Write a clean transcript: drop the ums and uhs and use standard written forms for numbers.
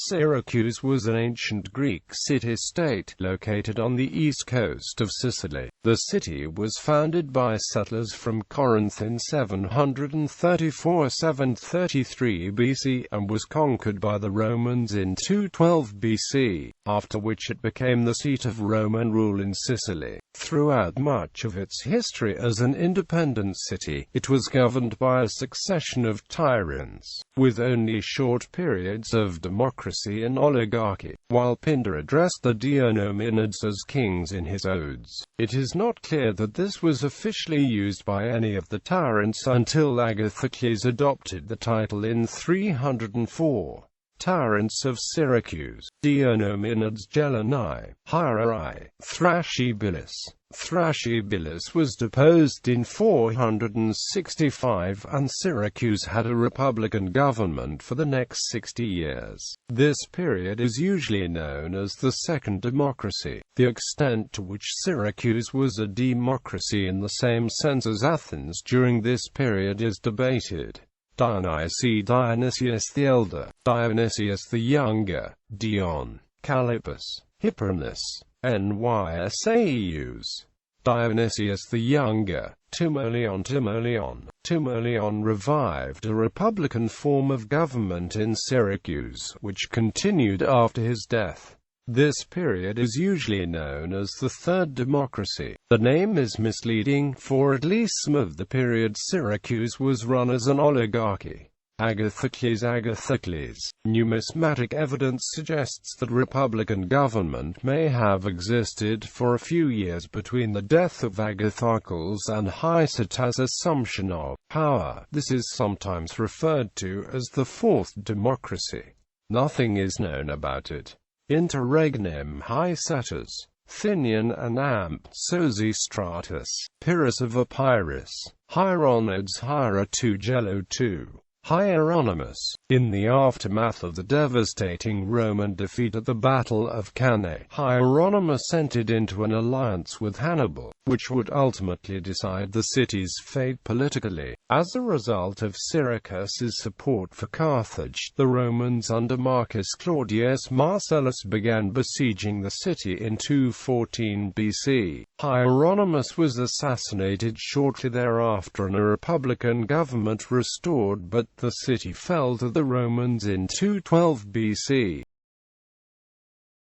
Syracuse was an ancient Greek city-state located on the east coast of Sicily. The city was founded by settlers from Corinth in 734–733 BC and was conquered by the Romans in 212 BC, after which it became the seat of Roman rule in Sicily. Throughout much of its history as an independent city, it was governed by a succession of tyrants, with only short periods of democracy and oligarchy. While Pindar addressed the Deinomenids as kings in his odes, it is not clear that this was officially used by any of the tyrants until Agathocles adopted the title in 304. Tyrants of Syracuse: Deinomenids, Gelani, Hierai, Thrashybilus. Thrashybilus was deposed in 465, and Syracuse had a republican government for the next 60 years. This period is usually known as the Second Democracy. The extent to which Syracuse was a democracy in the same sense as Athens during this period is debated. Dionysius the Elder, Dionysius the Younger, Dion, Callippus, Hipparchus, Nysaeus. Dionysius the Younger, Timoleon revived a republican form of government in Syracuse, which continued after his death. This period is usually known as the Third Democracy. The name is misleading, for at least some of the period Syracuse was run as an oligarchy. Agathocles. Numismatic evidence suggests that republican government may have existed for a few years between the death of Agathocles and Hysata's assumption of power. This is sometimes referred to as the Fourth Democracy. Nothing is known about it. Interregnum Hysatus, Thinian and Ampsozistratus, Pyrrhus of Epirus, Hieronymus Hiera II Gelo II, Hieronymus. In the aftermath of the devastating Roman defeat at the Battle of Cannae, Hieronymus entered into an alliance with Hannibal, which would ultimately decide the city's fate politically. As a result of Syracuse's support for Carthage, the Romans under Marcus Claudius Marcellus began besieging the city in 214 BC. Hieronymus was assassinated shortly thereafter and a republican government restored, but the city fell to the Romans in 212 BC.